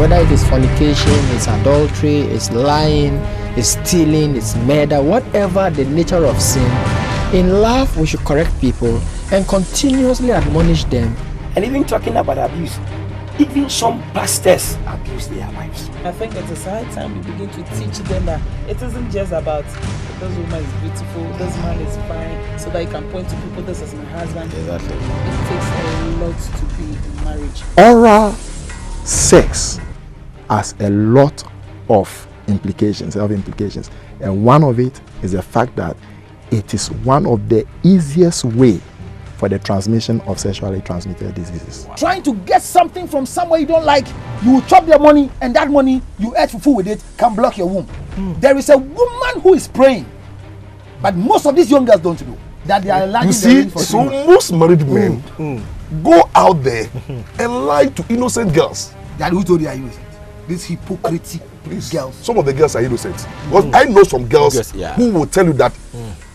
whether it is fornication, it's adultery, it's lying, it's stealing, it's murder, whatever the nature of sin, in love we should correct people and continuously admonish them. And even talking about abuse, even some pastors abuse their wives. I think it is high time we begin to teach them that it isn't just about this woman is beautiful, this man is fine, so that you can point to people, this is my husband. Exactly. It takes a lot to be in marriage. Oral sex has a lot of implications, and one of it is the fact that it is one of the easiest way for the transmission of sexually transmitted diseases. Trying to get something from somewhere you don't like, you will chop their money, and that money you eat fufu with it can block your womb. There is a woman who is praying, but most of these young girls don't know that they are enlarging. You see, so most married men go out there and lie to innocent girls. That who told you are innocent? These hypocritic girls. Some of the girls are innocent. Because I know some girls who will tell you that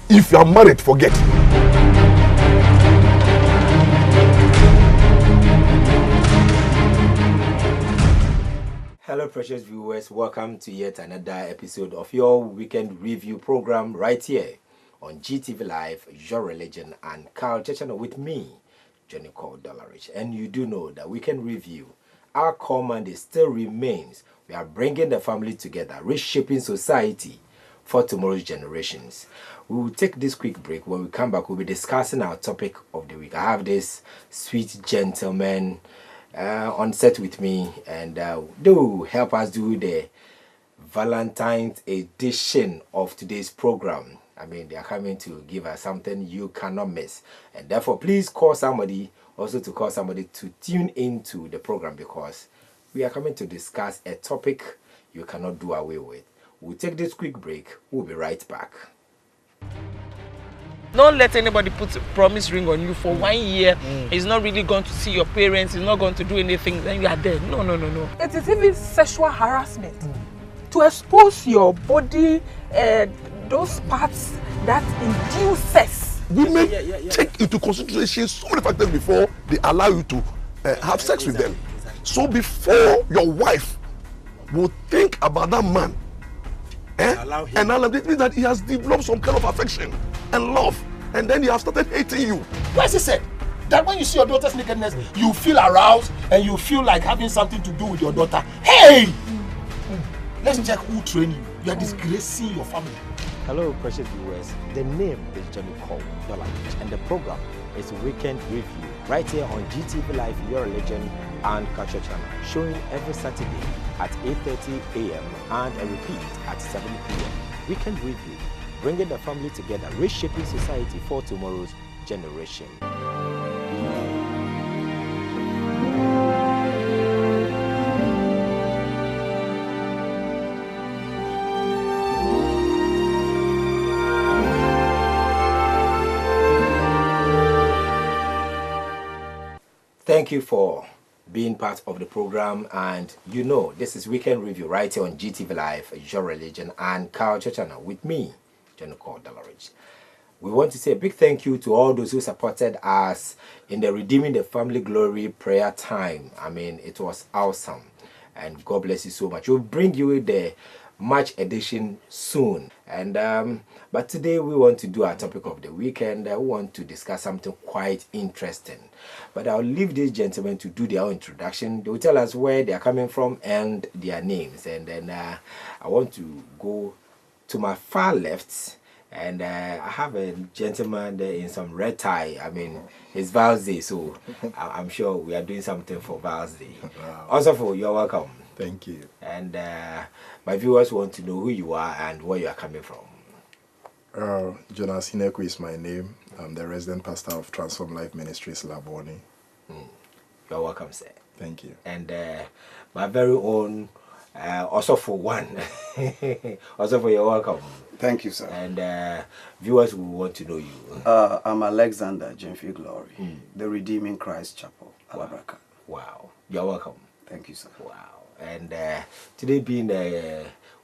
if you are married, forget. Hello precious viewers, welcome to yet another episode of your weekend review program right here on GTV Live, Your Religion and Culture Channel with me, Johnny called Dollarich. And you do know that weekend review, our core mandate still remains. We are bringing the family together, reshaping society for tomorrow's generations. We will take this quick break. When we come back, we'll be discussing our topic of the week. I have this sweet gentleman on set with me, and do help us do the Valentine's edition of today's program. I mean, they are coming to give us something you cannot miss, and therefore please call somebody, also to call somebody to tune into the program, because we are coming to discuss a topic you cannot do away with. We'll take this quick break. We'll be right back. Don't let anybody put a promise ring on you for 1 year. He's not really going to see your parents, he's not going to do anything, then you are dead. No. It is even sexual harassment to expose your body, those parts that induce sex. Women take into consideration so many factors before they allow you to have sex with them. So before your wife will think about that man, and allow it means that he has developed some kind of affection and love, and then he has started hating you. Why is it said that when you see your daughter's nakedness, you feel aroused and you feel like having something to do with your daughter? Hey! Let's check who trained you. You are disgracing your family. Hello precious viewers, the name is Johnny called Dollarich, and the program is Weekend Review right here on GTV Live, Your Religion and Culture Channel, showing every Saturday at 8:30 a.m. and a repeat at 7 p.m. Weekend Review, bringing the family together, reshaping society for tomorrow's generation. Thank you for being part of the program, and you know this is Weekend Review right here on GTV Live, Your Religion and Culture Channel with me, Johnny called Dollarich. We want to say a big thank you to all those who supported us in the Redeeming the Family Glory prayer time. I mean, it was awesome, and God bless you so much. We'll bring you the March edition soon, and but today we want to do our topic of the weekend. We want to discuss something quite interesting, but I'll leave these gentlemen to do their own introduction. They will tell us where they are coming from and their names, and then I want to go to my far left, and I have a gentleman there in some red tie. I mean, it's Val's Day, so I'm sure we are doing something for Val's Day. Wow. Also, you're welcome. Thank you. And my viewers want to know who you are and where you are coming from. Jonas Hineku is my name. I'm the resident pastor of Transform Life Ministries, Laboni. You're welcome, sir. Thank you. And my very own, also for one, also for you're welcome. Thank you, sir. And viewers will want to know you. I'm Alexander Jemfi Glory, the Redeeming Christ Chapel, Alabraka. Wow. You're welcome. Thank you, sir. Wow. And today being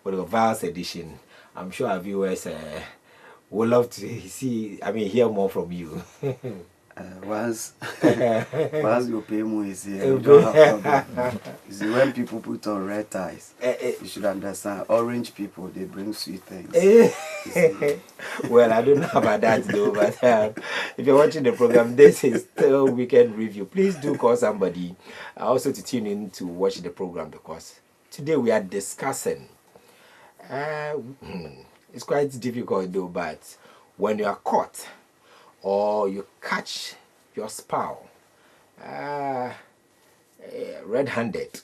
what a Val's edition, I'm sure our viewers would love to hear more from you. Once your payment is here, you don't have problem. You see, when people put on red ties, you should understand. Orange people, they bring sweet things. Well, I don't know about that though, but if you're watching the program, this is still weekend review. Please do call somebody also to tune in to watch the program, because today we are discussing. It's quite difficult though, but when you are caught or you catch your spouse red-handed,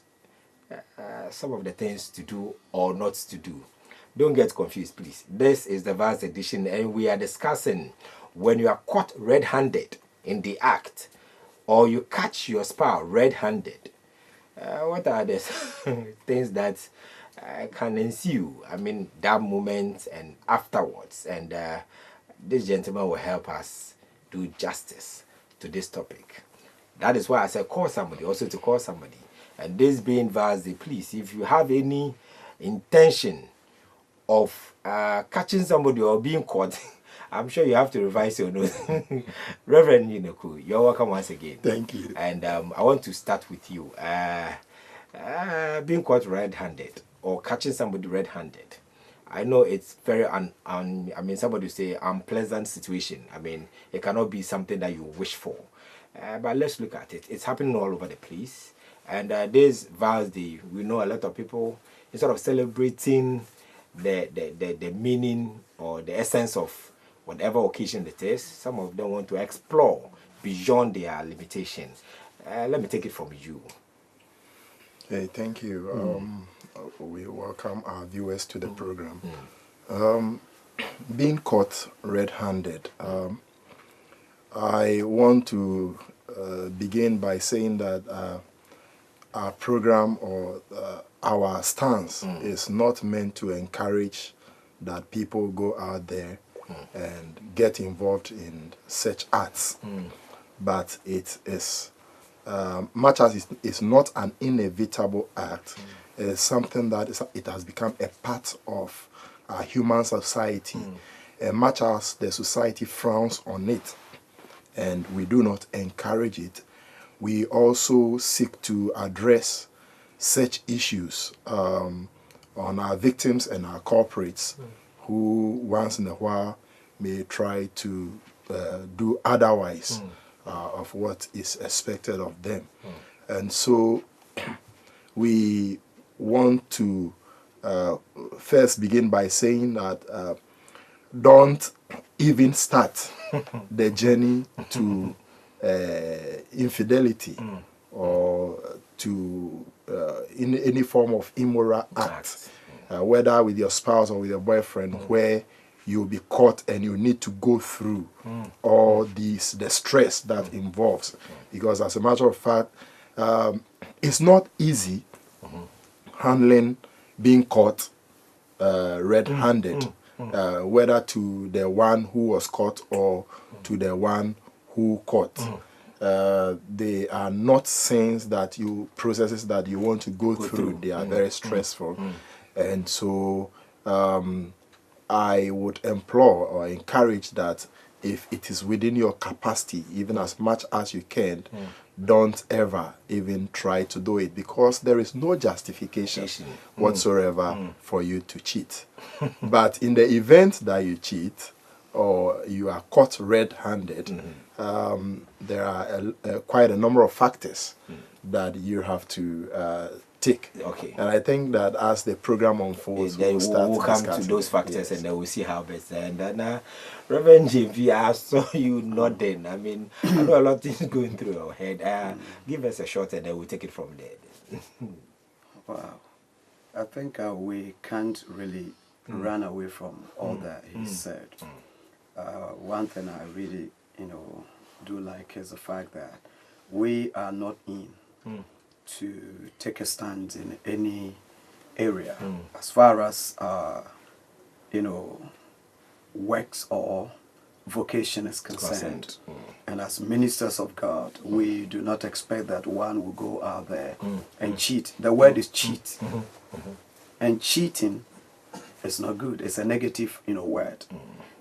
some of the things to do or not to do. Don't get confused, please. This is the vast edition, and we are discussing when you are caught red-handed in the act, or you catch your spouse red-handed. What are the things that can ensue? I mean, that moment and afterwards. And this gentleman will help us do justice to this topic. That is why I said call somebody, also to call somebody. And this being vast, please, if you have any intention of catching somebody or being caught, I'm sure you have to revise your notes. Reverend Yinoku, you're welcome once again. Thank you. And I want to start with you. Being caught red-handed or catching somebody red-handed. I know it's very somebody say unpleasant situation. I mean, it cannot be something that you wish for. But let's look at it. It's happening all over the place. And this Vows Day, we know a lot of people, instead of celebrating the meaning or the essence of whatever occasion it is, some of them want to explore beyond their limitations. Let me take it from you. Hey, thank you. We welcome our viewers to the program. Being caught red-handed, I want to begin by saying that our program or our stance is not meant to encourage that people go out there and get involved in such acts, but it is much as it's not an inevitable act, it is something that it has become a part of our human society, and much as the society frowns on it and we do not encourage it, we also seek to address such issues on our victims and our corporates who once in a while may try to do otherwise of what is expected of them. And so we want to first begin by saying that don't even start the journey to infidelity or to in any form of immoral act, whether with your spouse or with your boyfriend, where you'll be caught and you need to go through all the stress that involves. Because as a matter of fact, it's not easy handling being caught red-handed, whether to the one who was caught or to the one who caught. They are not things that processes that you want to go through. They are very stressful. And so I would implore or encourage that if it is within your capacity, even as much as you can, don't ever even try to do it, because there is no justification whatsoever for you to cheat. But in the event that you cheat or you are caught red-handed, there are quite a number of factors that you have to take. Okay. And I think that as the program unfolds, we'll come to those factors, and then we'll see how best. And then, Reverend JV, I saw you nodding. I mean, I know a lot of things going through your head. Give us a shot, and then we'll take it from there. Wow. I think we can't really run away from all that he said. One thing I really, do like is the fact that we are not in to take a stand in any area as far as works or vocation is concerned. And as ministers of God, we do not expect that one will go out there and cheat. The word is cheat. And cheating is not good. It's a negative word.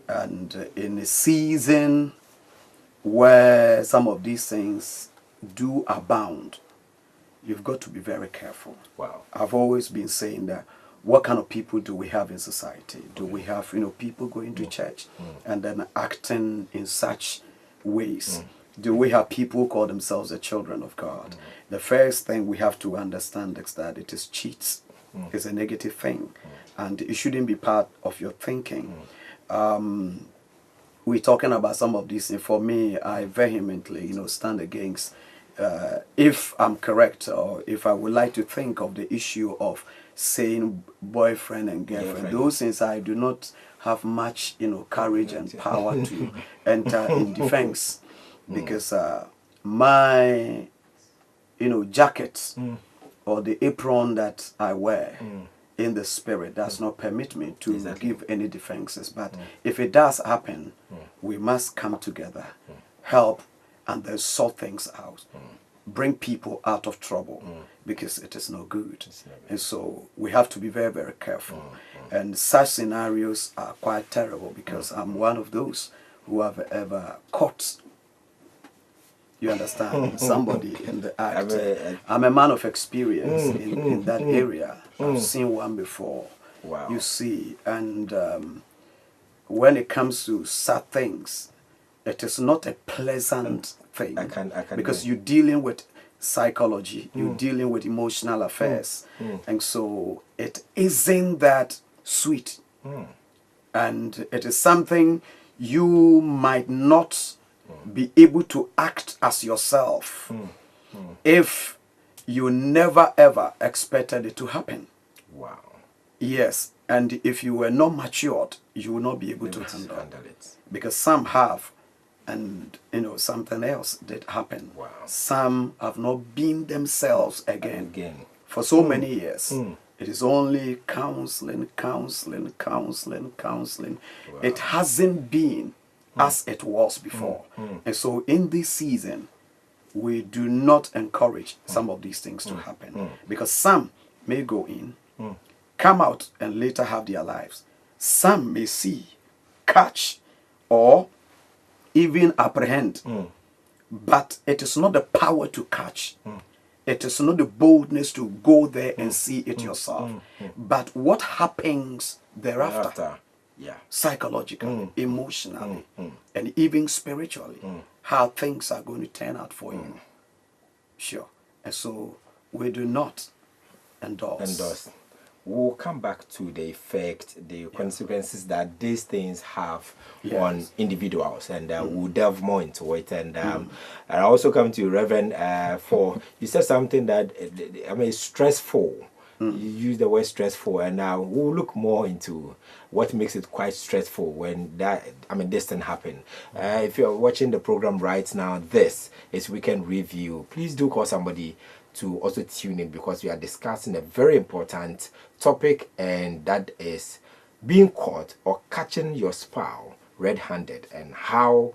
And in a season where some of these things do abound, you've got to be very careful. Wow. I've always been saying that what kind of people do we have in society? Do we have, people going to church and then acting in such ways? Do we have people who call themselves the children of God? The first thing we have to understand is that it is cheats. It's a negative thing, and it shouldn't be part of your thinking. We're talking about some of these things. For me, I vehemently, stand against. If I'm correct, or if I would like to think of the issue of saying boyfriend and girlfriend, those things I do not have much, courage and power to enter in defense, because my, jacket or the apron that I wear in the spirit does not permit me to give any defenses. But if it does happen, we must come together, help, and then sort things out. Bring people out of trouble, because it is no good. And so we have to be very, very careful. And such scenarios are quite terrible, because I'm one of those who have ever caught, you understand, somebody in the act. I'm a man of experience in that area. I've seen one before. Wow. You see, and when it comes to sad things, it is not a pleasant thing, because you're dealing with psychology, you're dealing with emotional affairs, and so it isn't that sweet, and it is something you might not be able to act as yourself if you never ever expected it to happen. Wow. Yes, and if you were not matured, you will not be able to handle it, because some have. And something else did happen. Wow. Some have not been themselves again. For so many years. It is only counseling. Wow. It hasn't been as it was before. And so in this season, we do not encourage some of these things to happen, because some may go in, come out, and later have their lives. Some may see, catch, or even apprehend, but it is not the power to catch. It is not the boldness to go there and see it yourself. But what happens thereafter, psychologically, emotionally, and even spiritually, how things are going to turn out for you. Sure. And so we do not endorse. We'll come back to the effect, the consequences that these things have on individuals, and we'll delve more into it. And I also come to Reverend for, you said something that, is stressful. You use the word stressful, and we'll look more into what makes it quite stressful when this thing happen. If you're watching the program right now, this is Weekend Review. Please do call somebody to also tune in, because we are discussing a very important topic, and that is being caught or catching your spouse red-handed, and how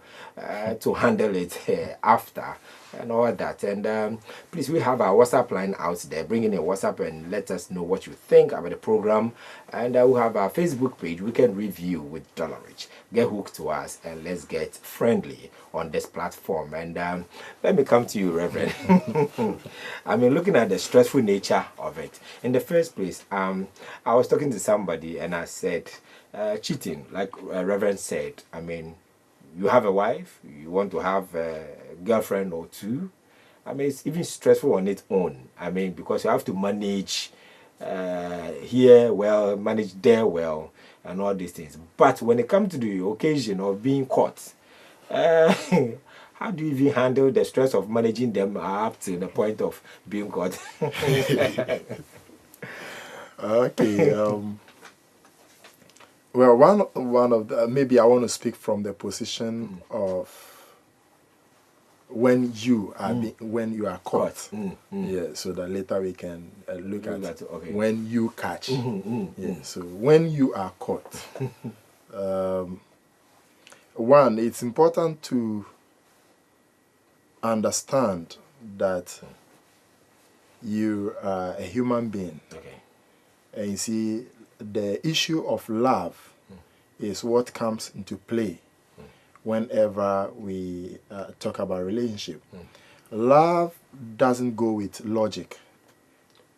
to handle it after, and all that. And please, we have our WhatsApp line out there. Bring in a WhatsApp and let us know what you think about the program. And we have our Facebook page, Weekend Review with Dollarich. Get hooked to us, and let's get friendly on this platform. And let me come to you, Reverend. Looking at the stressful nature of it. In the first place, I was talking to somebody, and I said, cheating, like Reverend said, you have a wife, you want to have a girlfriend or two. It's even stressful on its own. Because you have to manage here well, manage there well, and all these things. But when it comes to the occasion of being caught, how do you even handle the stress of managing them up to the point of being caught? Okay. Well, one of the, maybe I want to speak from the position of when you are when you are caught. Yeah, so that later we can look at when you catch. Yeah, so when you are caught, one, it's important to understand that you are a human being. And you see, the issue of love is what comes into play whenever we talk about relationship. Love doesn't go with logic.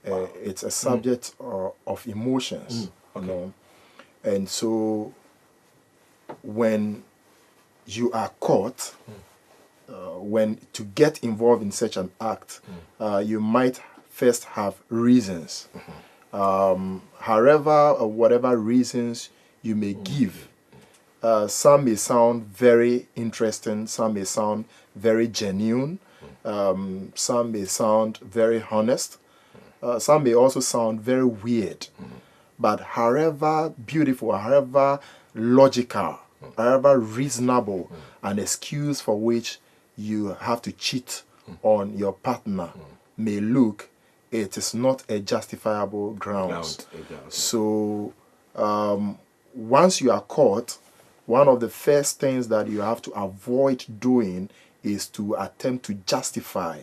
It's a subject of emotions, you know. And so when you are caught, when to get involved in such an act, you might first have reasons. However, or whatever reasons you may give, some may sound very interesting, some may sound very genuine, some may sound very honest, some may also sound very weird. But however beautiful, however logical, however reasonable an excuse for which you have to cheat on your partner may look, it is not a justifiable grounds. So once you are caught, one of the first things that you have to avoid doing is to attempt to justify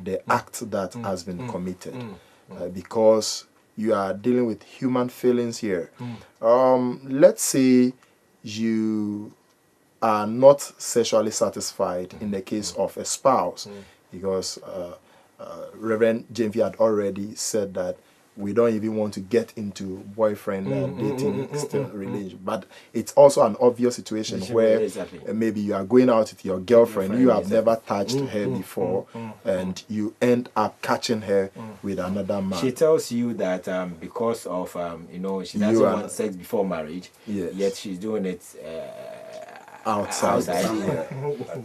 the act that has been committed, because you are dealing with human feelings here. Let's say you are not sexually satisfied in the case of a spouse, because Reverend James had already said that we don't even want to get into boyfriend and dating still relationship. But it's also an obvious situation where maybe you are going out with your girlfriend, you have never touched her before, and you end up catching her with another man. She tells you that because of, she doesn't want sex before marriage, yet she's doing it outside.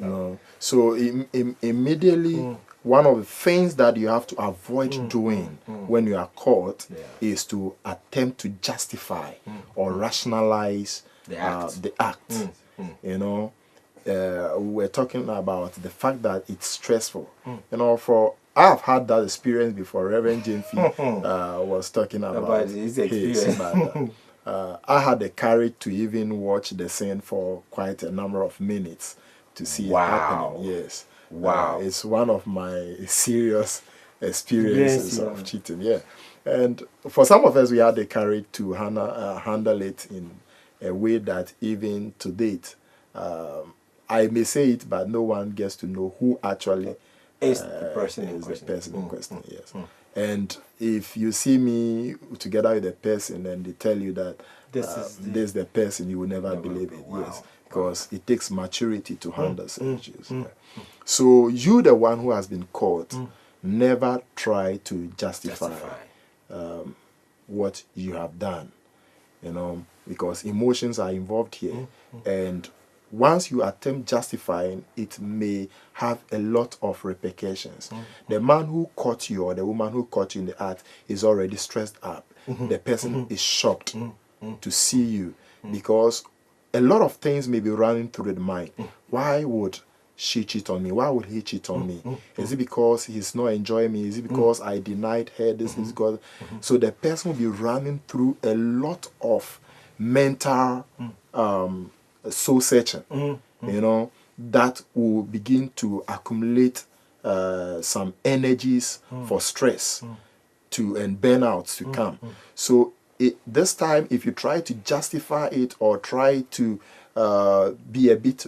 No. So immediately, one of the things that you have to avoid doing when you are caught is to attempt to justify or rationalize the act. You know, we're talking about the fact that it's stressful. You know, I've had that experience before. Reverend James was talking about his experience. I had the courage to even watch the scene for quite a number of minutes to see it happening. Yes. Wow. It's one of my serious experiences of cheating. Yeah. And for some of us, we had the courage to handle it in a way that even to date, I may say it, but no one gets to know who actually is the person in question. Yes. And if you see me together with a person and they tell you that this is the person, you will never believe it. Wow. Yes. Because it takes maturity to handle such issues. So you, the one who has been caught, never try to justify what you have done, you know, because emotions are involved here. And once you attempt justifying, it may have a lot of repercussions. The man who caught you or the woman who caught you in the act is already stressed up. The person is shocked to see you, because a lot of things may be running through the mind. Why would she cheat on me? Why would he cheat on me? Is it because he's not enjoying me? Is it because I denied her this? Is because so the person will be running through a lot of mental soul searching, you know, that will begin to accumulate some energies for stress and burnout to come. So this time, if you try to justify it or try to be a bit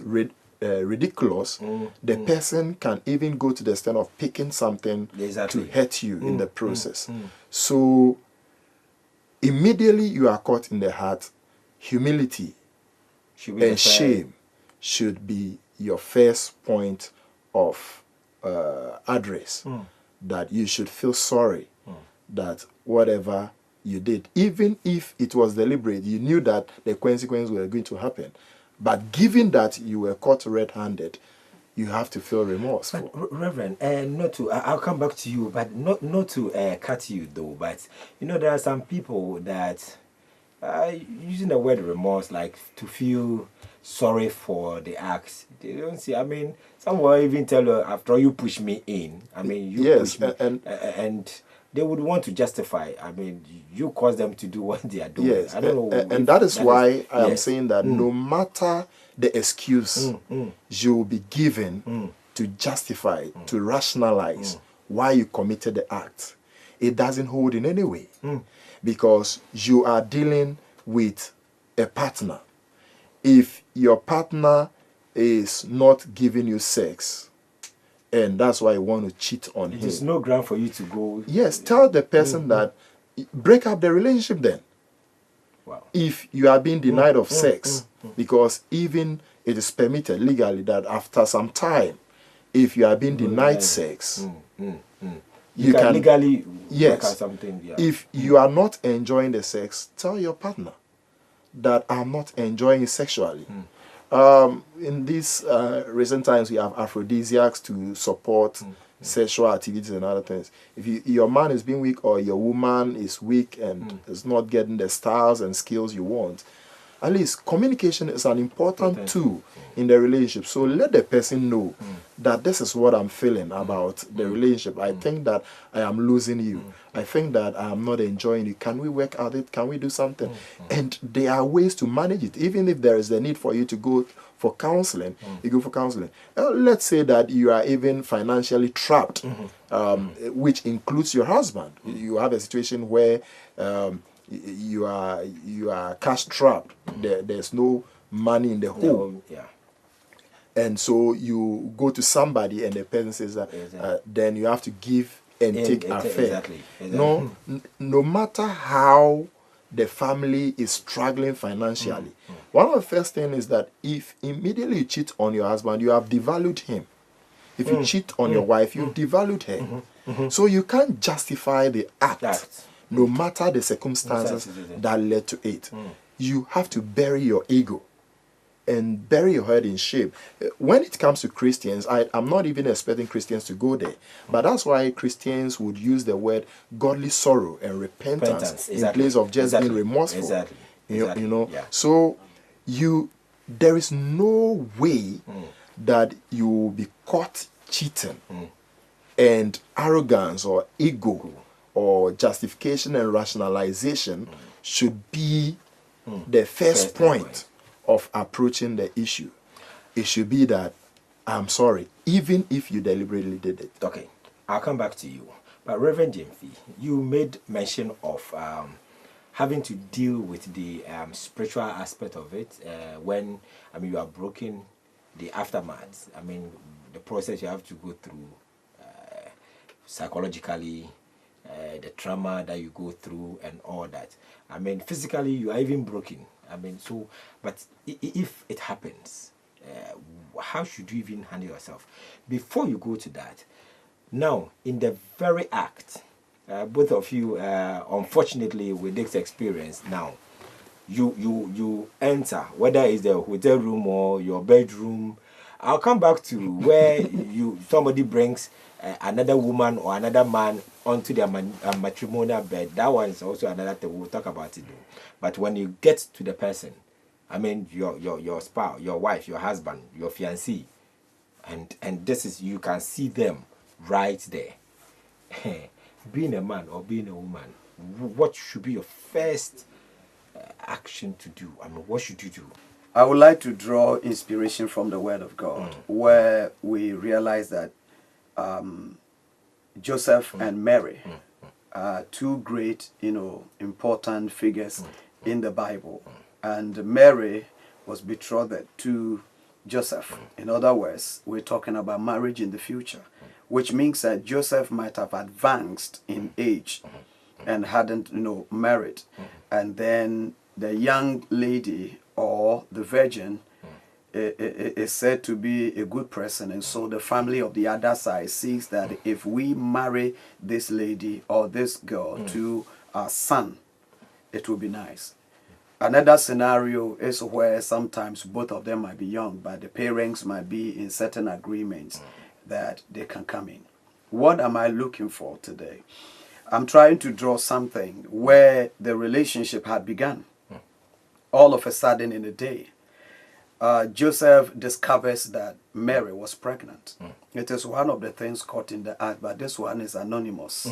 ridiculous, the person can even go to the extent of picking something to hurt you in the process. So immediately you are caught in the heart, humility and shame should be your first point of address, that you should feel sorry that whatever you did, even if it was deliberate, you knew that the consequences were going to happen. But given that you were caught red-handed, you have to feel remorseful. But, Reverend, I'll come back to you, but not to cut you though. But you know, there are some people that using the word remorse, like to feel sorry for the acts. They don't see. I mean, some will even tell you, after you push me in. I mean, you push me, and they would want to justify. I mean, you cause them to do what they are doing. Yes, I don't know. And that is why I am saying that no matter the excuse you will be given to justify, to rationalize why you committed the act, it doesn't hold in any way, because you are dealing with a partner. If your partner is not giving you sex, and that's why you want to cheat on him, There's no ground for you to go. yes, tell the person that break up the relationship then. Wow. If you are being denied of sex, because even it is permitted legally that after some time, if you are being denied sex, You can legally yes, work out something. Yeah. if you are not enjoying the sex, tell your partner that I'm not enjoying it sexually. In these recent times, we have aphrodisiacs to support sexual activities and other things. If your man is being weak or your woman is weak and is not getting the styles and skills you want, at least communication is an important tool in the relationship. So let the person know that this is what I'm feeling about the relationship. I think that I am losing you. I think that I am not enjoying you. Can we work at it? Can we do something? And there are ways to manage it. Even if there is the need for you to go for counseling, you go for counseling. Let's say that you are even financially trapped, which includes your husband. You have a situation where you are cash trapped. There's no money in the home. Yeah. And so you go to somebody and the person says that then you have to give and take affair. Exactly. No matter how the family is struggling financially, one of the first things is that if immediately you cheat on your husband, you have devalued him. If you cheat on your wife, you've devalued her. So you can't justify the act. No matter the circumstances that led to it. You have to bury your ego and bury your head in shame. When it comes to Christians, I'm not even expecting Christians to go there. But that's why Christians would use the word godly sorrow and repentance in place of just being remorseful. You know? Yeah. So there is no way that you will be caught cheating and arrogance or ego or justification and rationalization should be the first point of approaching the issue. It should be that I'm sorry, even if you deliberately did it. Okay, I'll come back to you. But Reverend James, you made mention of having to deal with the spiritual aspect of it when, you are broken, the aftermath. The process you have to go through psychologically, the trauma that you go through and all that. Physically, you are even broken. But if it happens, how should you even handle yourself? Before you go to that, now, in the very act, both of you, unfortunately, with this experience now, you enter, whether it's the hotel room or your bedroom. I'll come back to where somebody brings another woman or another man onto their matrimonial bed. That one is also another thing. We'll talk about it though. But when you get to the person, your spouse, your wife, your husband, your fiancé, and this is, you can see them right there. Being a man or being a woman, what should be your first action to do? What should you do? I would like to draw inspiration from the Word of God, where we realize that Joseph and Mary are two great, important figures in the Bible. And Mary was betrothed to Joseph. In other words, we're talking about marriage in the future, which means that Joseph might have advanced in age and hadn't, married. And then the young lady or the virgin is said to be a good person, and so the family of the other side sees that if we marry this lady or this girl to our son, it will be nice. Another scenario is where sometimes both of them might be young, but the parents might be in certain agreements that they can come in. What am I looking for today? I'm trying to draw something where the relationship had begun. All of a sudden in a day, Joseph discovers that Mary was pregnant. It is one of the things caught in the act, but this one is anonymous.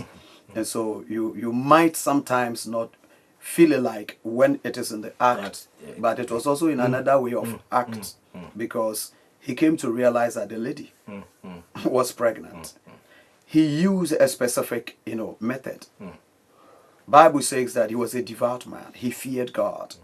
And so you might sometimes not feel it like when it is in the act, but it was also in another way of act, because he came to realize that the lady was pregnant. He used a specific, method. Bible says that he was a devout man. He feared God.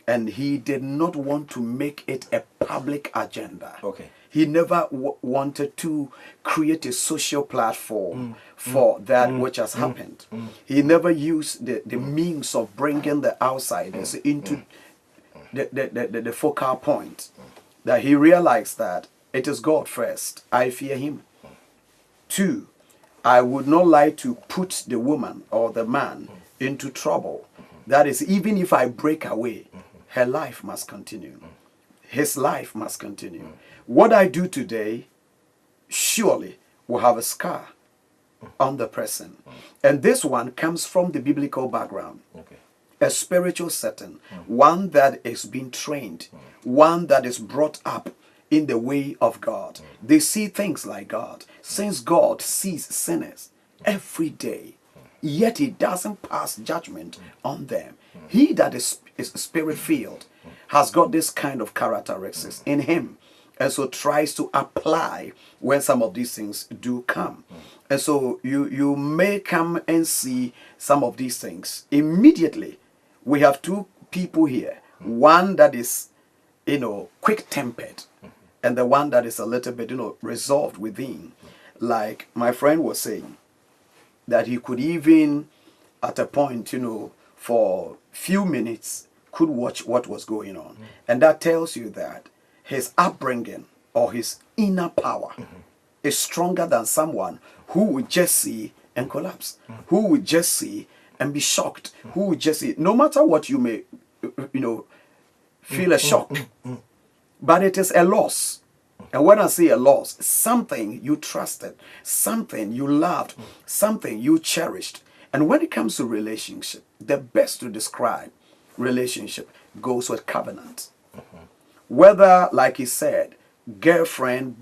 and he did not want to make it a public agenda. Okay. He never wanted to create a social platform for that which has happened. He never used the means of bringing the outsiders into the focal point. That he realized that it is God first. I fear him. 2, I would not like to put the woman or the man into trouble. That is, even if I break away, her life must continue. His life must continue. What I do today surely will have a scar on the person. And this one comes from the biblical background. Okay. A spiritual setting, one that is being trained, one that is brought up in the way of God. They see things like God. Since God sees sinners every day, yet he doesn't pass judgment on them. He that is spirit-filled has got this kind of characteristics in him, and so tries to apply when some of these things do come. And so you may come and see some of these things. Immediately, we have 2 people here. One that is, quick-tempered, and the one that is a little bit, resolved within. Like my friend was saying, that he could even, at a point, for few minutes, could watch what was going on. And that tells you that his upbringing or his inner power is stronger than someone who would just see and collapse, who would just see and be shocked, who would just see, no matter what you may, feel a shock, but it is a loss. And when I say a loss, something you trusted, something you loved, something you cherished. And when it comes to relationship, the best to describe relationship goes with covenant. Whether, like he said, girlfriend,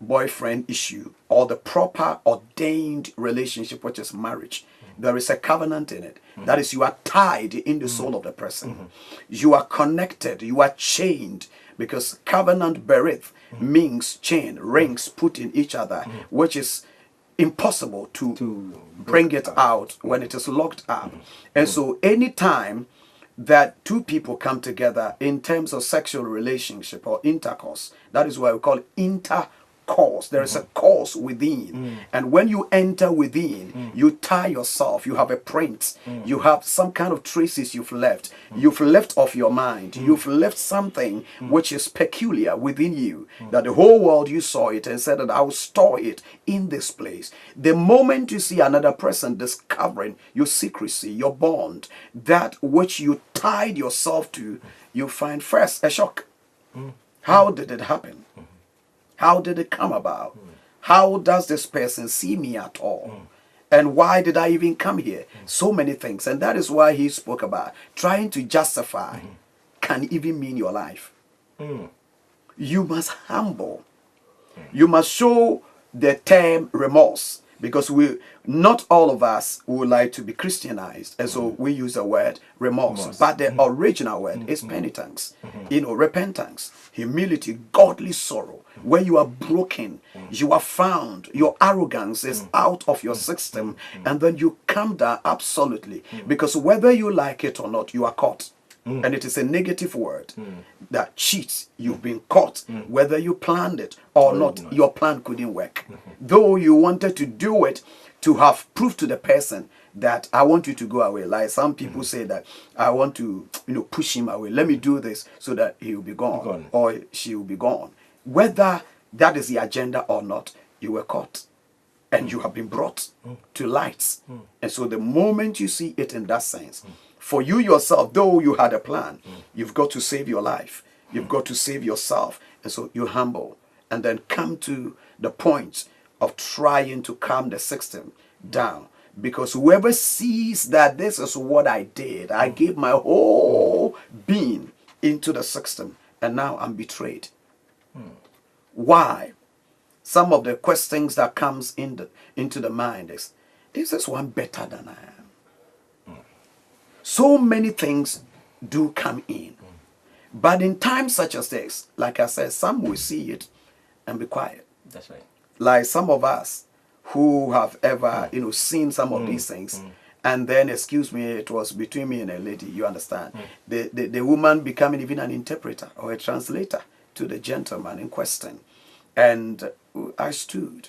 boyfriend issue, or the proper ordained relationship, which is marriage, there is a covenant in it. That is, you are tied in the soul of the person. You are connected, you are chained, because covenant berith means chain, rings put in each other, which is impossible to bring it out when it is locked up. And so anytime that 2 people come together in terms of sexual relationship or intercourse, that is why we call it intercourse. There is a course within. And when you enter within, you tie yourself, you have a print, you have some kind of traces you've left. You've left off your mind. You've left something which is peculiar within you, that the whole world, you saw it and said that I will store it in this place. The moment you see another person discovering your secrecy, your bond, that which you tied yourself to, you find first a shock. How did it happen? How did it come about? How does this person see me at all? And why did I even come here? So many things. And that is why he spoke about trying to justify can even mean your life. You must humble. You must show the term remorse, because not all of us would like to be Christianized, and so we use the word remorse. But the original word is penitence, repentance, humility, godly sorrow. Where you are broken, you are found, your arrogance is out of your system, and then you come down absolutely, because whether you like it or not, you are caught. And it is a negative word that cheats. You've been caught. Whether you planned it or not, your plan couldn't work. Though you wanted to do it to have proof to the person that I want you to go away. Like some people say that I want to, push him away. Let me do this so that he will be gone, or she will be gone. Whether that is the agenda or not, you were caught. And you have been brought to light. And so the moment you see it in that sense, for you yourself, though you had a plan, you've got to save your life. You've got to save yourself. And so you humble and then come to the point of trying to calm the system down. Because whoever sees that this is what I did, I gave my whole being into the system, and now I'm betrayed. Why? Some of the questions that comes into the mind is this one better than I am? So many things do come in. But in times such as this, like I said, some will see it and be quiet. That's right. Like some of us who have ever, seen some of these things, And then, excuse me, it was between me and a lady, you understand. The woman becoming even an interpreter or a translator to the gentleman in question. And I stood.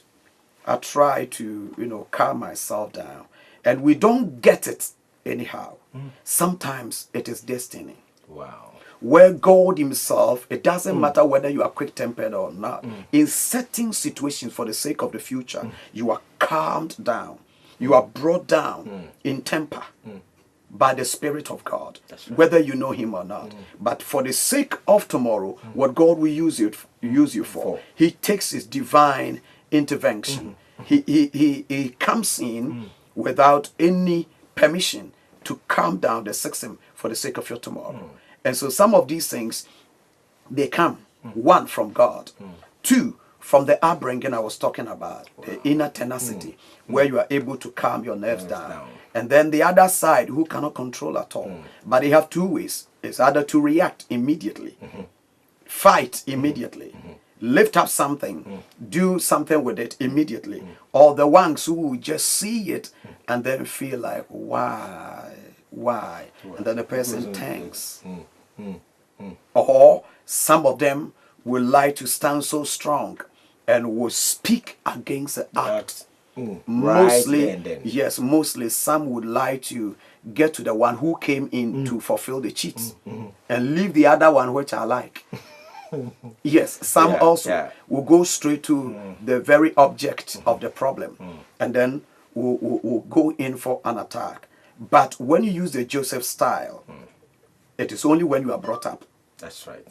I tried to, calm myself down. And we don't get it anyhow. Sometimes it is destiny. Wow. Where God himself, it doesn't matter whether you are quick-tempered or not. In certain situations, for the sake of the future, you are calmed down. You are brought down in temper by the Spirit of God, whether you know him or not. But for the sake of tomorrow, what God will use you for, he takes his divine intervention. He comes in without any permission to calm down the system for the sake of your tomorrow. And so some of these things, they come, one, from God, two, from the upbringing I was talking about, the inner tenacity, where you are able to calm your nerves down. And then the other side, who cannot control at all. But they have two ways. It's either to react immediately, fight immediately, lift up something, do something with it immediately, or the ones who will just see it and then feel like, why? And then the person thanks. Or some of them will like to stand so strong and will speak against the act. Mostly, yes, mostly some would like to get to the one who came in to fulfill the cheats and leave the other one which I like. Yes, some also will go straight to the very object of the problem and then will go in for an attack. But when you use the Joseph style, it is only when you are brought up. That's right.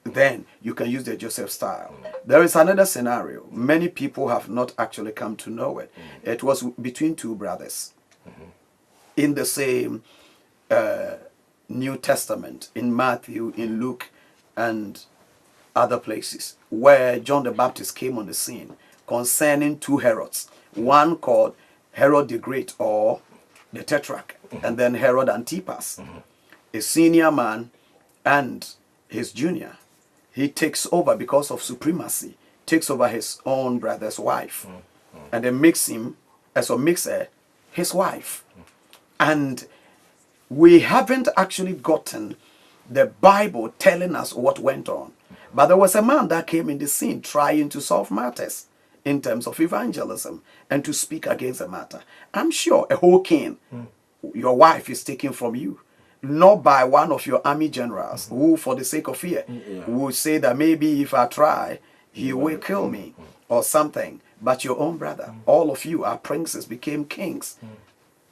Then you can use the Joseph style. There is another scenario. Many people have not actually come to know it. It was between two brothers in the same New Testament, in Matthew, in Luke, and other places, where John the Baptist came on the scene concerning two Herods. One called Herod the Great, or the Tetrarch, and then Herod Antipas, a senior man, and his junior. He takes over because of supremacy, takes over his own brother's wife, and then makes him, as a mixer, his wife. And we haven't actually gotten the Bible telling us what went on. But there was a man that came in the scene trying to solve matters in terms of evangelism and to speak against the matter. I'm sure a whole king, your wife is taken from you, not by one of your army generals who, for the sake of fear, will say that maybe if I try, he will kill me or something. But your own brother, all of you are princes, became kings.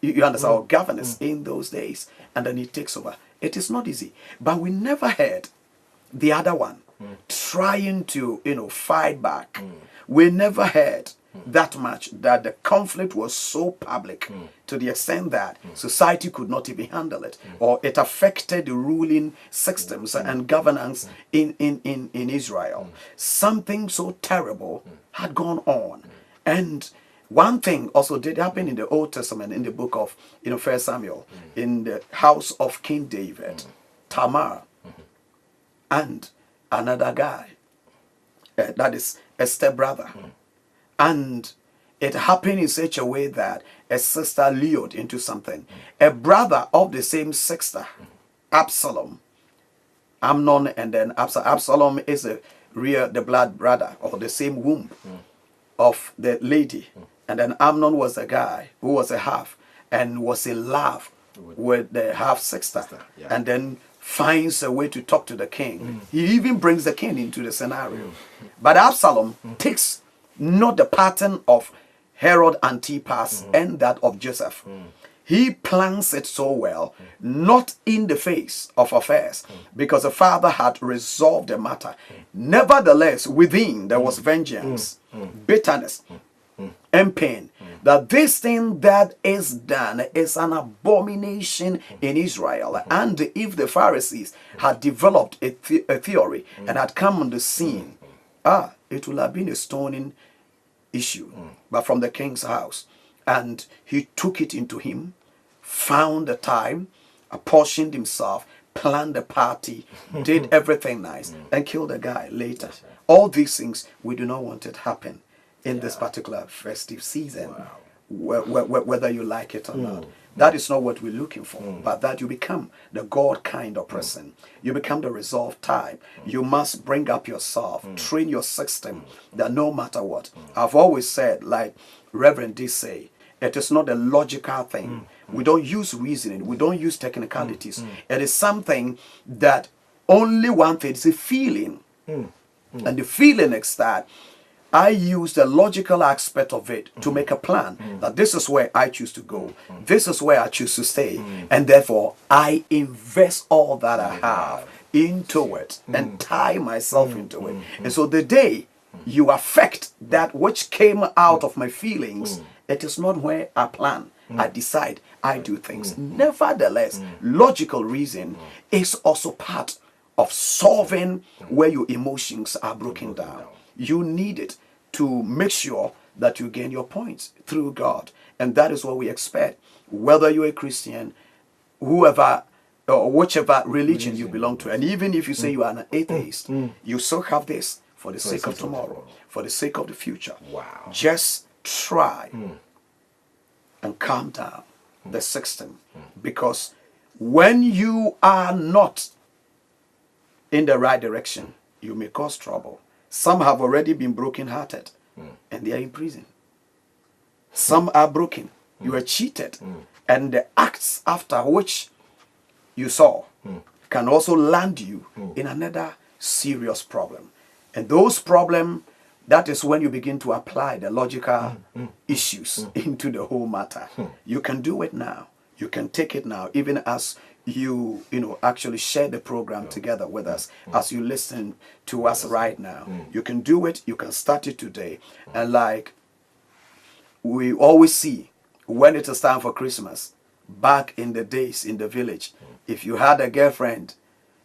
You understand, or governors in those days. And then he takes over. It is not easy. But we never heard the other one trying to, fight back. We never heard that much, that the conflict was so public to the extent that society could not even handle it, or it affected the ruling systems and governance in Israel. Something so terrible had gone on. And one thing also did happen in the Old Testament, in the book of 1 Samuel, in the house of King David, Tamar, and another guy, that is a stepbrother. And it happened in such a way that a sister lured into something. A brother of the same sister, Absalom, Amnon, and then Absalom is the blood brother, or the same womb of the lady. And then Amnon was a guy who was a half and was in love with the half sister. And then finds a way to talk to the king. He even brings the king into the scenario. But Absalom takes not the pattern of Herod Antipas and that of Joseph. He plans it so well, not in the face of affairs, because the father had resolved the matter. Nevertheless, within there was vengeance, bitterness, and pain. That this thing that is done is an abomination in Israel. And if the Pharisees had developed a theory and had come on the scene, it would have been a stoning issue, but from the king's house. And he took it into him, found the time, apportioned himself, planned the party, did everything nice, and killed the guy later. All these things, we do not want it to happen in this particular festive season. whether you like it or not. That is not what we're looking for, but that you become the God kind of person. You become the resolved type. You must bring up yourself, train your system, that no matter what. I've always said, like Reverend D say, it is not a logical thing. We don't use reasoning. We don't use technicalities. It is something that only one thing is a feeling. And the feeling is that I use the logical aspect of it to make a plan that this is where I choose to go. This is where I choose to stay. And therefore, I invest all that I have into it and tie myself into it. And so the day you affect that which came out of my feelings, it is not where I plan. I decide, I do things. Nevertheless, logical reason is also part of solving where your emotions are broken down. You need it to make sure that you gain your points through God. And that is what we expect. Whether you're a Christian, whoever or whichever religion you belong to, and even if you say you are an atheist, you still have this for the sake of tomorrow, for the sake of the future. Wow. Just try and calm down the system. Because when you are not in the right direction, you may cause trouble. Some have already been broken-hearted, and they are in prison. Some are broken. You are cheated. And the acts after which you saw can also land you in another serious problem. And those problems, that is when you begin to apply the logical issues into the whole matter. You can do it now. You can take it now, even as you actually share the program together with us, as you listen to us right now. You can do it. You can start it today. And like we always see, when it is time for Christmas, back in the days in the village, if you had a girlfriend,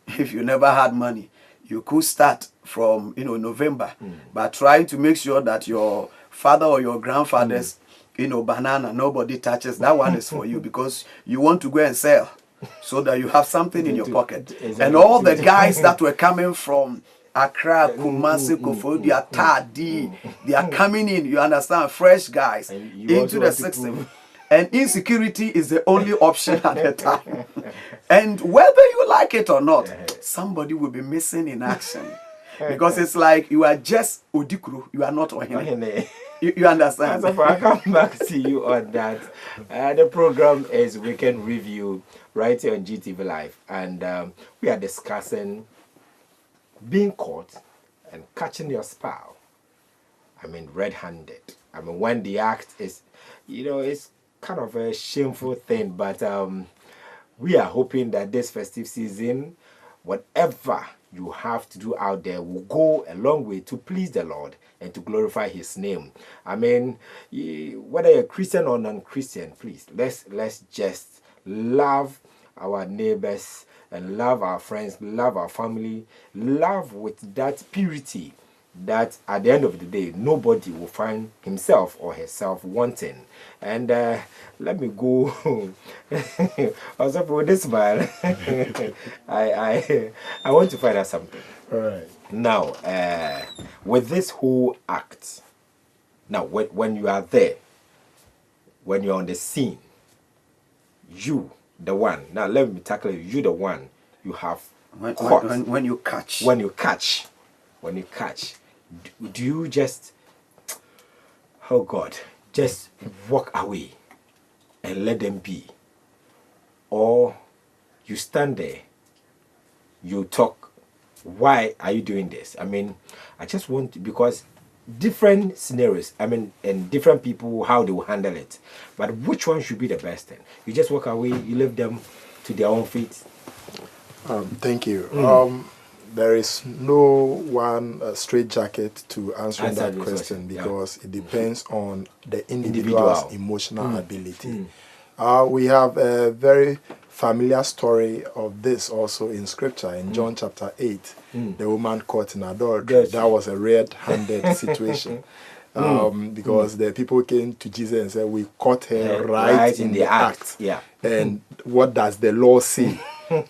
if you never had money, you could start from November by trying to make sure that your father or your grandfather's banana nobody touches. That one is for you, because you want to go and sell so that you have something in your pocket. And all the guys that were coming from Accra, Kumasi, Kofodia, Tadi, they are coming in, you understand, fresh guys into the system. And insecurity is the only option at the time. And whether you like it or not, somebody will be missing in action. Because it's like you are just Odikuru, you are not Ohene. You understand? So I come back to you on that. The program is Weekend Review right here on GTV Live. And we are discussing being caught and catching your spouse. I mean, red-handed. I mean, when the act is, it's kind of a shameful thing. But we are hoping that this festive season, whatever you have to do out there will go a long way to please the Lord and to glorify His name. I mean, whether you're Christian or non-Christian, please, let's just love our neighbors and love our friends, love our family, love with that purity that at the end of the day, nobody will find himself or herself wanting. And let me go. Also, with this smile, I want to find out something. All right. Now, with this whole act, now when you are there, when you're on the scene, you, the one. Now let me tackle you, the one. You have caught. When you catch. When you catch. Do you just, oh God, just walk away and let them be? Or you stand there, you talk, why are you doing this? I mean, I just want to, because different scenarios, I mean, and different people, how they will handle it. But which one should be the best thing? You just walk away, you leave them to their own fate? Thank you. There is no one straight jacket to answering that question, because it depends on the individual's emotional ability. We have a very familiar story of this also in Scripture, in John chapter 8, the woman caught in adultery. That was a red-handed situation. Because the people came to Jesus and said, we caught her right in the act. Yeah. And what does the law say?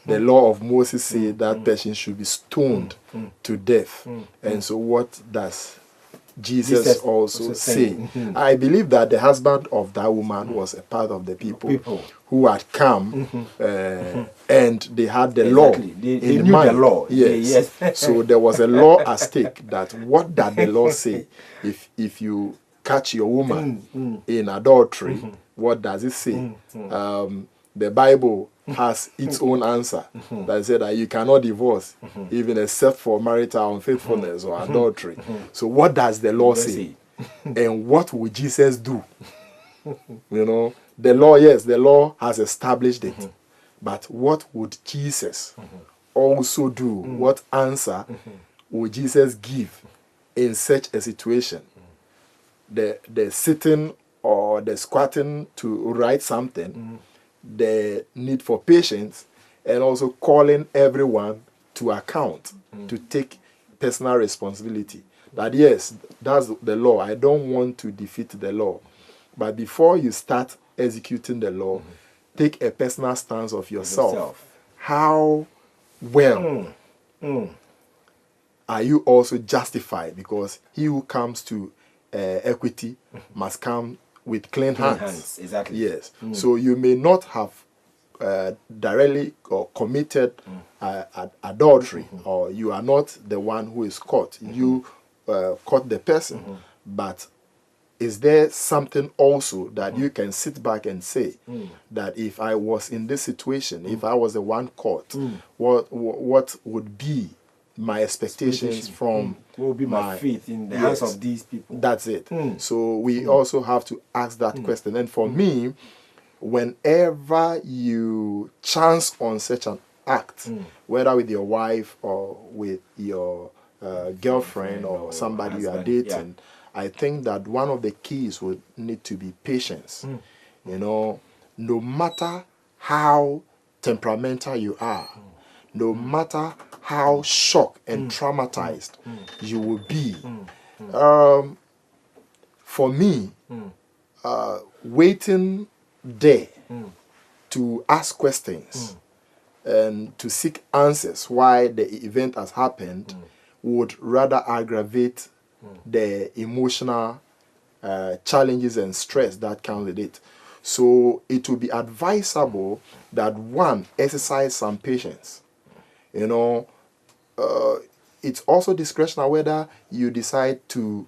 The law of Moses say that person should be stoned to death. And so what does Jesus also say. Mm-hmm. I believe that the husband of that woman was a part of the people who had come and they had the law. They in knew mind. the law. Yes. So there was a law at stake that what did the law say? If you catch your woman in adultery, what does it say? The Bible has its own answer that said that you cannot divorce even except for marital unfaithfulness or adultery. So what does the law say? And what would Jesus do? You know, the law, yes, the law has established it. But what would Jesus also do? What answer would Jesus give in such a situation? The sitting or the squatting to write something, the need for patience, and also calling everyone to account, to take personal responsibility. That yes, that's the law. I don't want to defeat the law. But before you start executing the law, take a personal stance of yourself. How well are you also justified? Because he who comes to equity must come with clean hands. Exactly. Yes. So you may not have directly or committed adultery, or you are not the one who is caught. You caught the person. But is there something also that you can sit back and say that if I was in this situation, if I was the one caught, what would be my expectations from what will be my faith in the hands of these people? That's it. So we also have to ask that question. And for me, whenever you chance on such an act, whether with your wife or with your girlfriend or somebody you are dating, I think that one of the keys would need to be patience. You know, no matter how temperamental you are, no matter how shocked and traumatized you will be. For me, waiting there to ask questions and to seek answers why the event has happened would rather aggravate the emotional challenges and stress that comes with it. So it would be advisable that one exercise some patience. You know, it's also discretionary whether you decide to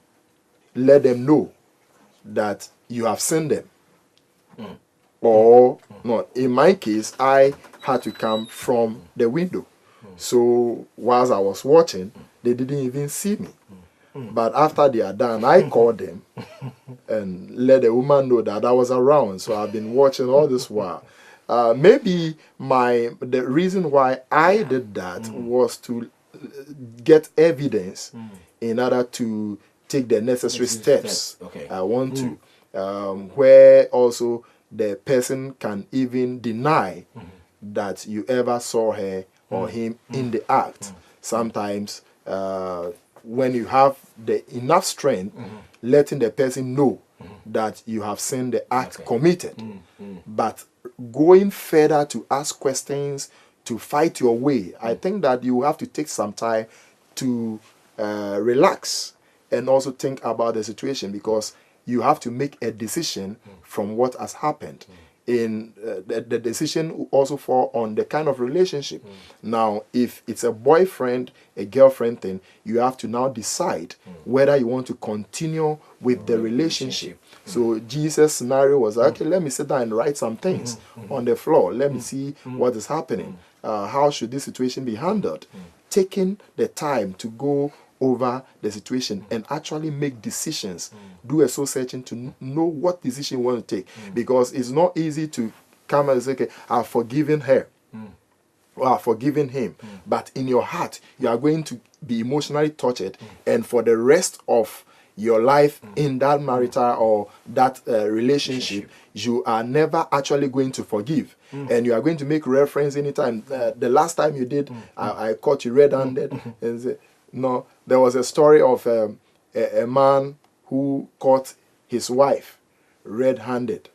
let them know that you have seen them or not. In my case, I had to come from the window. So whilst I was watching, they didn't even see me. But after they are done, I called them and let the woman know that I was around. So I've been watching all this while. Maybe the reason why I did that was to get evidence in order to take the necessary steps I want to, where also the person can even deny that you ever saw her or him in the act. Sometimes when you have the enough strength, letting the person know that you have seen the act committed. But going further to ask questions, to fight your way, I think that you have to take some time to relax and also think about the situation, because you have to make a decision from what has happened. In the decision also fall on the kind of relationship. Now, if it's a boyfriend, a girlfriend thing, you have to now decide whether you want to continue with the relationship. So Jesus' scenario was, okay, let me sit down and write some things on the floor. Let me see what is happening. How should this situation be handled? Taking the time to go over the situation and actually make decisions, do a soul searching to know what decision you want to take, because it's not easy to come and say, okay, I've forgiven her or I've forgiven him, but in your heart you are going to be emotionally tortured, and for the rest of your life in that marital or that relationship, you are never actually going to forgive. And you are going to make reference anytime. The last time you did, I caught you red-handed. And say, no, there was a story of a man who caught his wife red-handed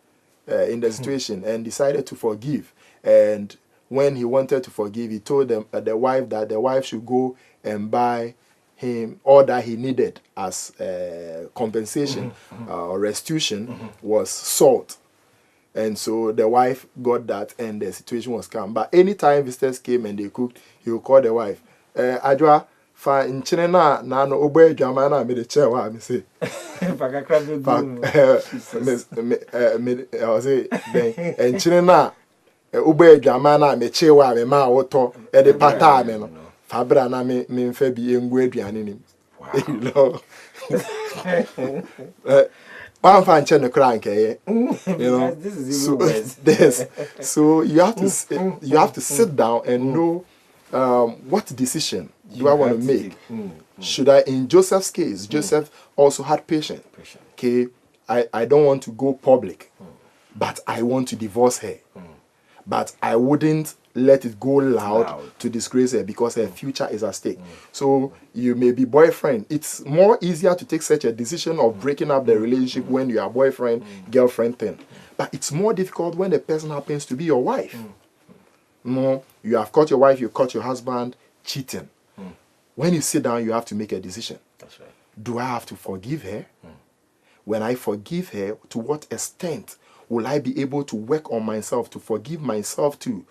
in the situation and decided to forgive. And when he wanted to forgive, he told them the wife that the wife should go and buy him all that he needed as compensation or restitution was salt. And so the wife got that and the situation was calm. But anytime visitors came and they cooked, he would call the wife. Adwa, fa nchine na no obo adwama na me de che wa me say. Fa kakra be go. I say then nchine na obo adwama na me che wa me ma woto e de pata me no. Fa bra na me mfa bi engu aduane nim. You know. One fan channel crank, you know. This is even worse. So you have to sit down and know what decision do I want to make. Should I, in Joseph's case, Joseph also had patience. Okay, I don't want to go public, but I want to divorce her. But I wouldn't let it go loud to disgrace her because her future is at stake. So you may be boyfriend. It's more easier to take such a decision of breaking up the relationship when you are boyfriend, girlfriend thing. But it's more difficult when the person happens to be your wife. No, you have caught your wife, you caught your husband cheating. When you sit down, you have to make a decision. That's right. Do I have to forgive her? When I forgive her, to what extent will I be able to work on myself, to forgive myself to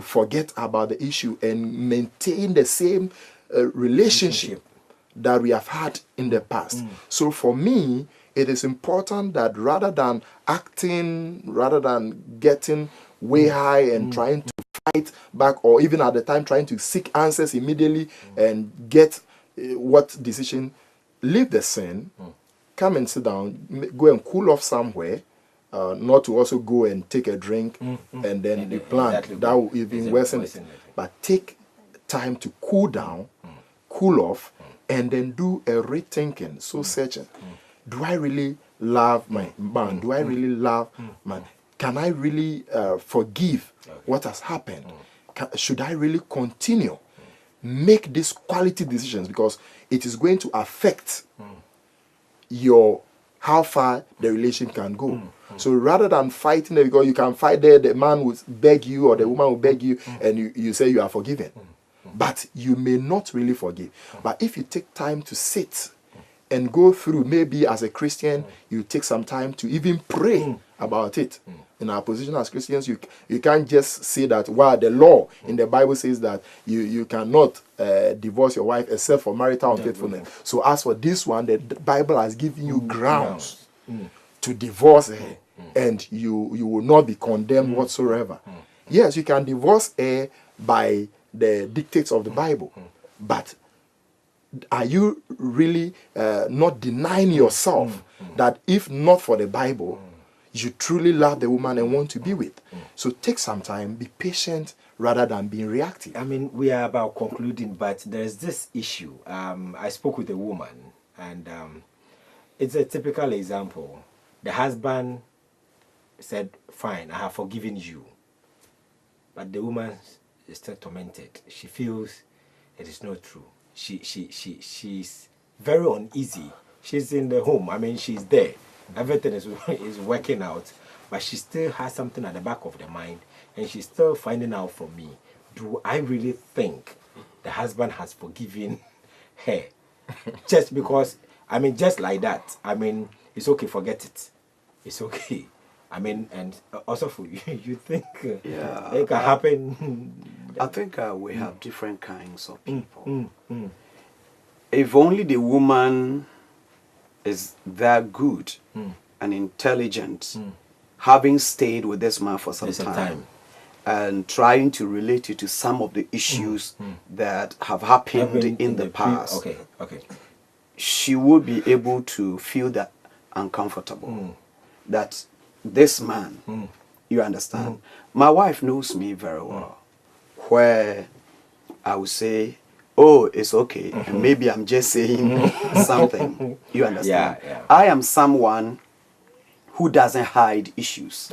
forget about the issue and maintain the same relationship that we have had in the past? So for me, it is important that rather than getting way high and trying to fight back, or even at the time trying to seek answers immediately and get what decision, leave the sin, come and sit down, go and cool off somewhere. Not to also go and take a drink and then the plan that will even worsen it. But take time to cool down, cool off, and then do a rethinking, soul searching. Do I really love my man? Do I really love man? Can I really forgive what has happened? Should I really continue? Make these quality decisions, because it is going to affect how far the relationship can go. So rather than fighting there, because you can fight there, the man will beg you or the woman will beg you, and you say you are forgiven. But you may not really forgive. But if you take time to sit and go through, maybe as a Christian, you take some time to even pray about it. In our position as Christians, you can't just say that, wow, the law in the Bible says that you cannot divorce your wife except for marital unfaithfulness. So as for this one, the Bible has given you grounds to divorce her, and you will not be condemned whatsoever. Yes, you can divorce her by the dictates of the Bible, but are you really not denying yourself that if not for the Bible, you truly love the woman and want to be with? So take some time, be patient rather than being reactive. I mean, we are about concluding, but there's this issue. I spoke with a woman, and it's a typical example. The husband said, fine, I have forgiven you. But the woman is still tormented. She feels it is not true. She's very uneasy. She's in the home. I mean, she's there. Everything is working out. But she still has something at the back of the mind. And she's still finding out from me, do I really think the husband has forgiven her? Just because, I mean, just like that. I mean, it's okay, forget it. It's okay. I mean, and also for you, you think it can happen? I think we have different kinds of people. If only the woman is that good and intelligent, having stayed with this man for some time and trying to relate it to some of the issues that have happened in the past, she would be able to feel that uncomfortable. That this man, you understand? My wife knows me very well, where I would say, oh, it's okay, and maybe I'm just saying something, you understand? I am someone who doesn't hide issues.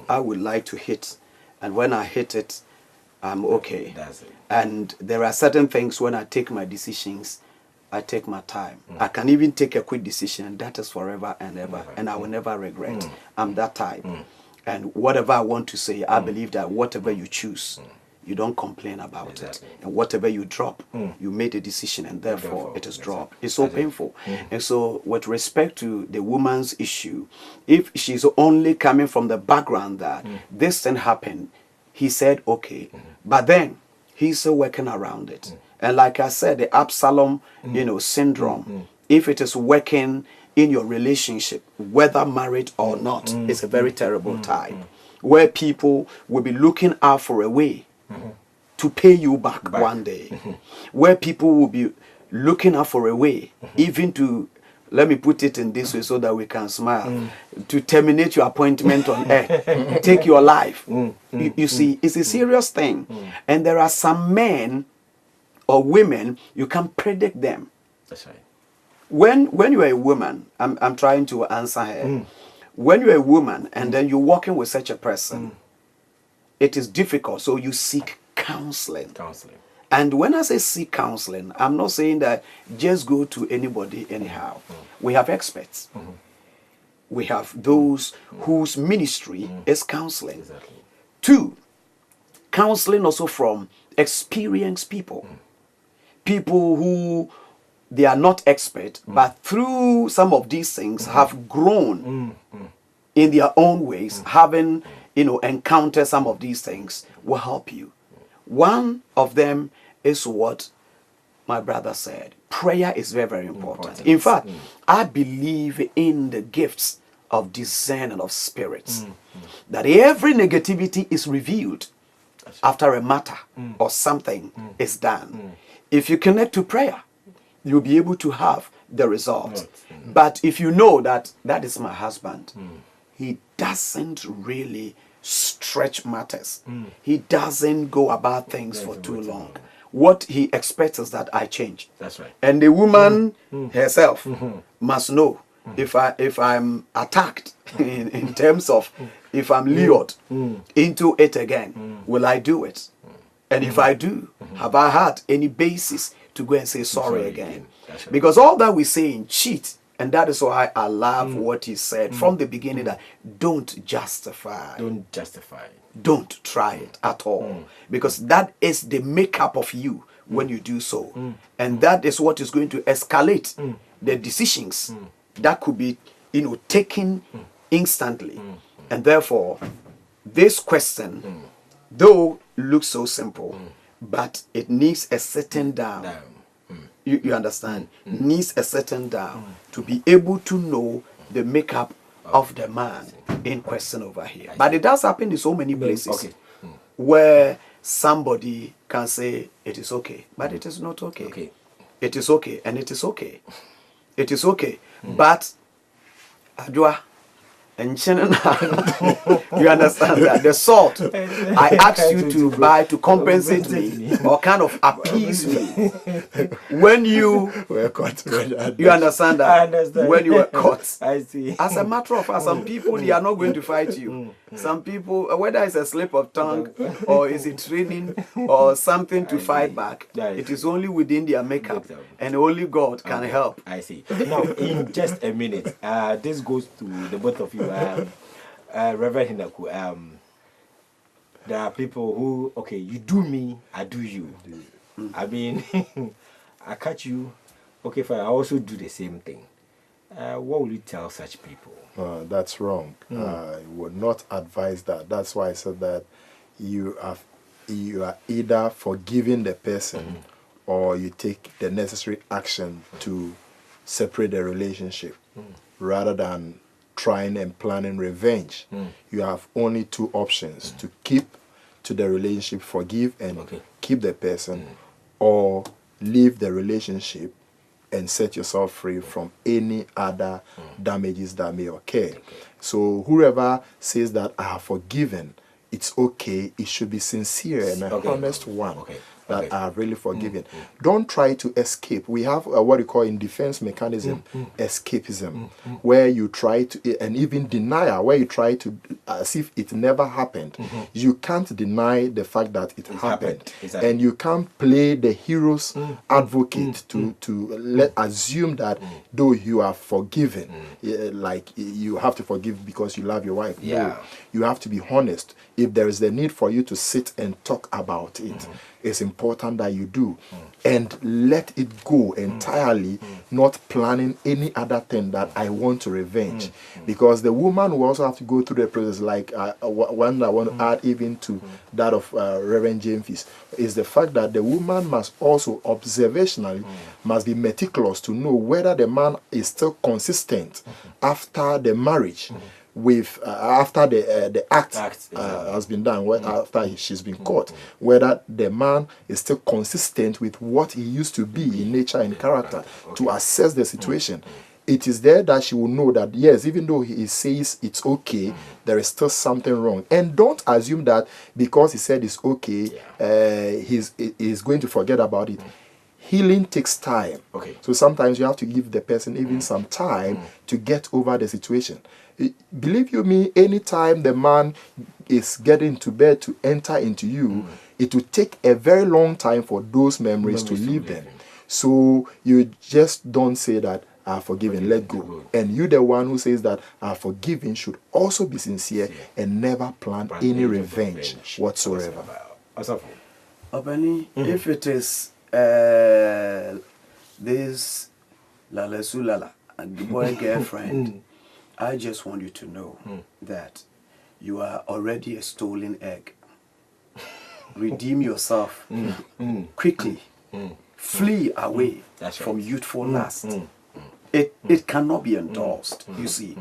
I would like to hit, and when I hit it, I'm okay. That's it. And there are certain things when I take my decisions, I take my time. I can even take a quick decision that is forever and ever, and I will never regret. I'm that type. And whatever I want to say, I believe that whatever you choose, you don't complain about Exactly. it. And whatever you drop, you made a decision and therefore it is dropped. It's so painful. And so with respect to the woman's issue, if she's only coming from the background that this thing happened, he said, okay. But then he's still working around it. And like I said, the Absalom, syndrome, if it is working in your relationship, whether married or not, it's a very terrible type where people will be looking out for a way to pay you back one day, where people will be looking out for a way, even to, let me put it in this way so that we can smile, to terminate your appointment on earth, take your life. You see, it's a serious thing. And there are some men or women, you can predict them. That's right. When you're a woman, I'm trying to answer her. When you're a woman and then you're working with such a person, it is difficult. So you seek counseling. And when I say seek counseling, I'm not saying that just go to anybody anyhow. We have experts. We have those whose ministry is counseling. Exactly. 2, counseling also from experienced people. People who they are not expert, but through some of these things have grown in their own ways, having encountered some of these things will help you. One of them is what my brother said. Prayer is very, very important. In fact, I believe in the gifts of discerning of spirits. That every negativity is revealed after a matter or something is done. If you connect to prayer, you'll be able to have the results. But if you know that that is my husband, he doesn't really stretch matters. He doesn't go about things for too long. What he expects is that I change. That's right. And the woman herself must know if I'm attacked in terms of if I'm lured into it again, will I do it? And if I do, have I had any basis to go and say sorry again? Right. Because all that we say in cheat, and that is why I love what he said from the beginning, that don't justify. Don't justify. Don't try it at all. Because that is the makeup of you when you do so. And that is what is going to escalate the decisions that could be, taken instantly. And therefore, this question, though looks so simple, but it needs a sitting down. You understand? Needs a sitting down to be able to know the makeup of the man in question over here. But it does happen in so many places where somebody can say it is okay, but it is not okay. It is okay, and it is okay. It is okay. But Adwa, and you understand that the salt I asked you to buy to compensate me or kind of appease me when you were caught. You understand that? I understand. When you were caught. I see. As a matter of fact, some people, they are not going to fight you. Some people, whether it's a slip of tongue or is it training or something to fight back, it is only within their makeup, and only God can help. I see. Now, in just a minute, this goes to the both of you. Reverend Hinaku, there are people who, okay, you do me, I do you. I mean, I catch you, okay, fine, I also do the same thing. What will you tell such people? That's wrong. I would not advise that. That's why I said that you are either forgiving the person or you take the necessary action to separate the relationship rather than trying and planning revenge. You have only 2 options: to keep to the relationship, forgive and keep the person, or leave the relationship and set yourself free from any other damages that may occur. So whoever says that I have forgiven, it's okay, it should be sincere and an honest one. that I have really forgiven. Don't try to escape. We have what you call in defense mechanism, escapism, where you try to, and even denial, where you try to, as if it never happened. You can't deny the fact that it happened. Exactly. And you can't play the hero's advocate to assume that though you are forgiven, like you have to forgive because you love your wife. Yeah. No, you have to be honest. If there is the need for you to sit and talk about it, it's important that you do. And let it go entirely, not planning any other thing that I want to revenge. Because the woman will also have to go through the process, like one I want to add even to that of Reverend James, is the fact that the woman must also observationally must be meticulous to know whether the man is still consistent after the marriage. With after the act has been done, after she's been caught, whether the man is still consistent with what he used to be in nature and character, to assess the situation. It is there that she will know that yes, even though he says it's okay, there is still something wrong. And don't assume that because he said it's okay, he's going to forget about it. Healing takes time. Okay. So sometimes you have to give the person even some time to get over the situation. Believe you me, anytime the man is getting to bed to enter into you, it will take a very long time for those memories to leave them. So you just don't say that I've forgiven, let go. And you, the one who says that I've forgiven, should also be sincere and never plan any revenge whatsoever. Obani, if it is this Lala Sulala and the boy girlfriend, I just want you to know that you are already a stolen egg. Redeem yourself quickly. Flee away from youthful lust. It cannot be endorsed, you see.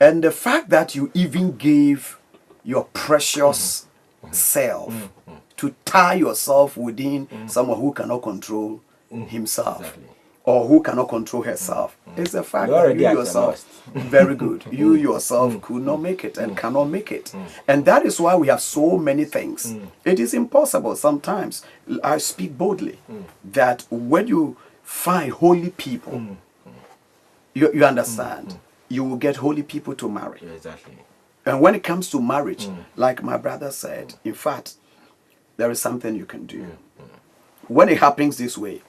And the fact that you even gave your precious self to tie yourself within someone who cannot control himself or who cannot control herself is the fact that you yourself, very good, you yourself could not make it and cannot make it. And that is why we have so many things. It is impossible sometimes. I speak boldly that when you find holy people, you understand, you will get holy people to marry. Exactly. And when it comes to marriage, like my brother said, in fact, there is something you can do. When it happens this way,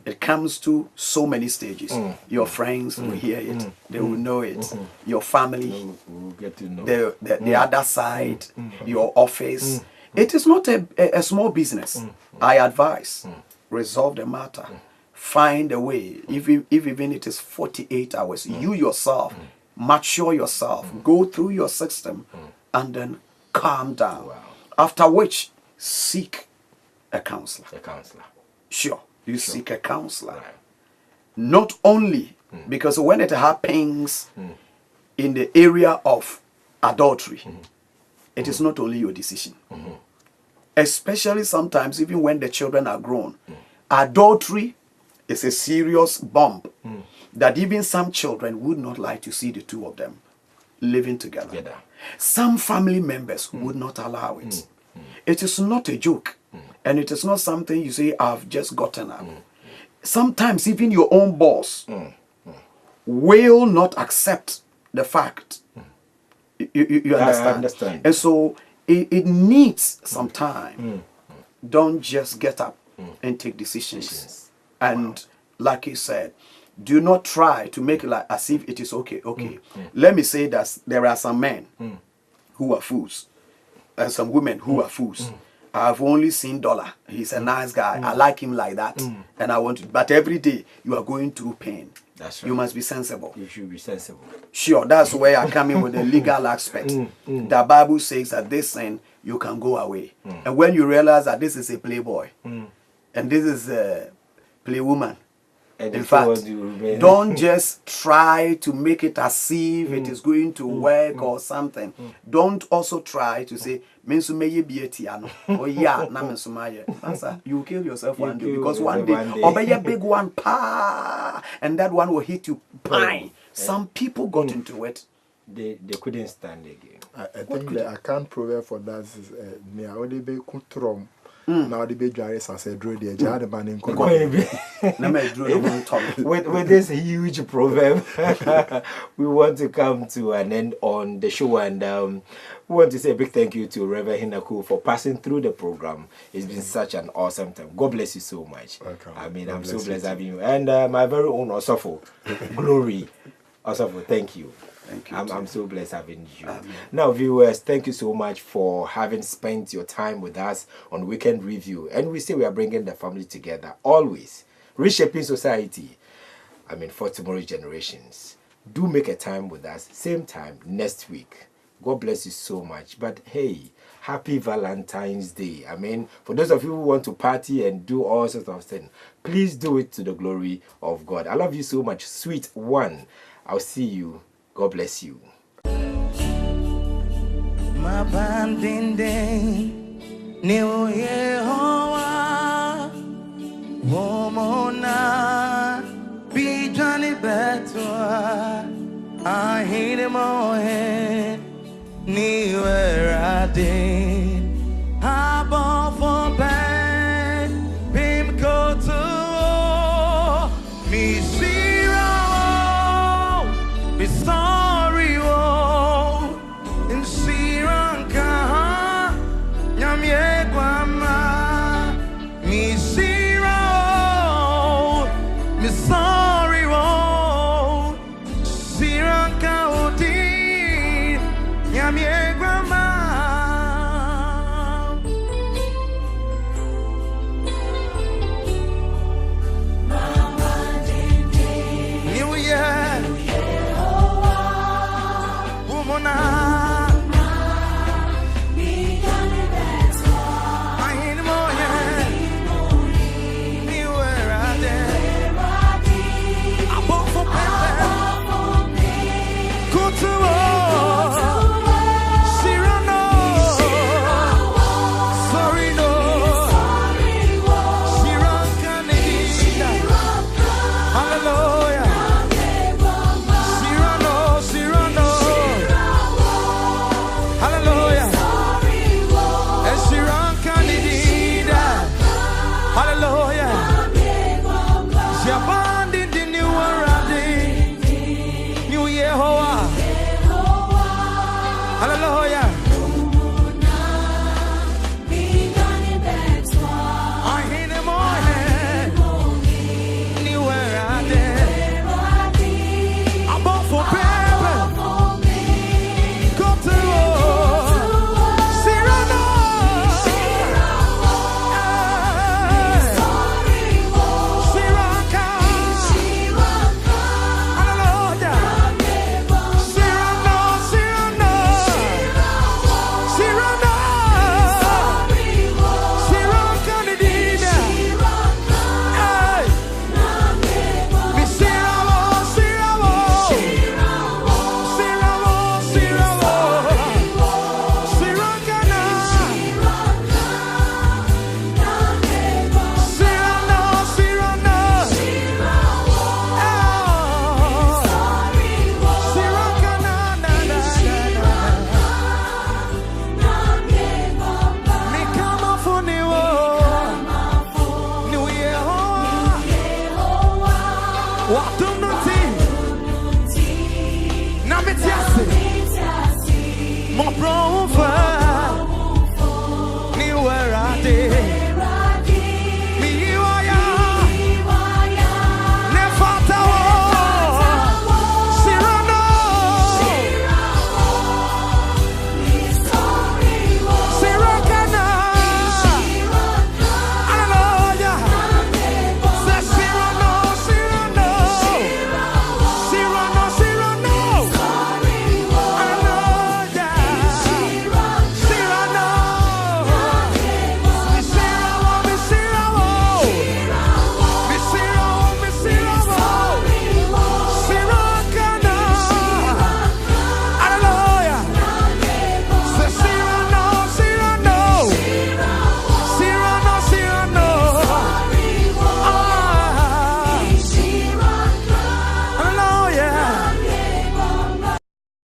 it comes to so many stages. Your friends will hear it. They will know it. Your family We'll get to know. the other side, your office. It is not a small business. I advise, resolve the matter. Find a way, if even it is 48 hours, you yourself, mature yourself, go through your system, and then calm down. After which, seek a counselor. A counselor. Sure, you seek a counselor. Not only, because when it happens in the area of adultery, it is not only your decision. Especially sometimes, even when the children are grown, adultery is a serious bump that even some children would not like to see the two of them living together. Some family members would not allow it. It is not a joke. And it is not something you say, I've just gotten up. Sometimes even your own boss will not accept the fact. You understand? I understand. And so it needs some time. Don't just get up and take decisions. And like he said, do not try to make it like as if it is okay. Let me say that there are some men who are fools and some women who are fools. I've only seen Dollar. He's a nice guy. I like him like that. And I want to. But every day you are going through pain. That's right. You must be sensible. You should be sensible. Sure, that's where I come in with the legal aspect. The Bible says that this sin, you can go away. And when you realize that this is a playboy, and this is a playwoman, And in fact, don't just try to make it as if it is going to work or something. Don't also try to say, you will kill yourself one day, because one day, obey a big one, and that one will hit you. Some people got into it. They couldn't stand again. I think the account proverb for that is Now the big giants and said, "Drew the jar the man in with this huge proverb, we want to come to an end on the show, and we want to say a big thank you to Reverend Hinaku for passing through the program. It's been such an awesome time. God bless you so much. Welcome. I mean, God I'm so bless blessed you having you, and my very own Osofo, Glory, Osofo. Thank you. Thank you. I'm so blessed having you. Amen. Now, viewers, thank you so much for having spent your time with us on Weekend Review. And we say we are bringing the family together, always. Reshaping society, for tomorrow's generations. Do make a time with us, same time next week. God bless you so much. But hey, happy Valentine's Day. For those of you who want to party and do all sorts of things, please do it to the glory of God. I love you so much. Sweet one. I'll see you. God bless you. My banding New Yehovah Womona Be Johnny Betua I hate him all Anywhere I did I bought for bed Pim go to me zero be sorry oh in Siranka Nyamye Guama me zero me sorry oh Siranka Odi Nyamye Guama New Year Mon